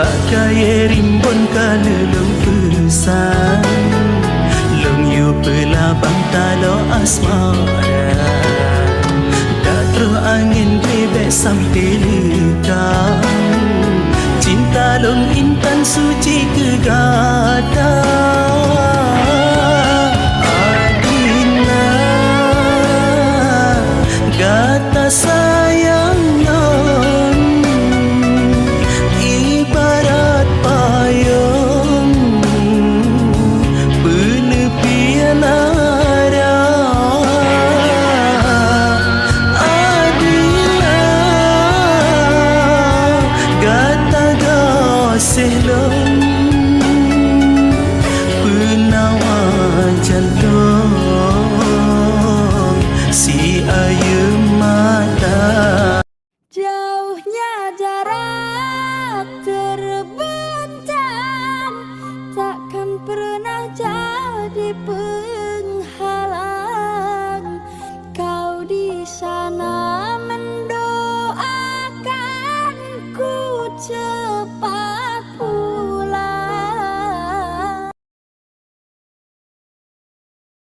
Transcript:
Bagai rimbun kalulung pesan Long yu pelabang talo asmara Tak teruh angin bebek sampai lekang Cinta long intan suci kegata Adina gata sayang si ayu mata. Jauhnya jarak terbentang takkan pernah jadi penghalang kau di sana.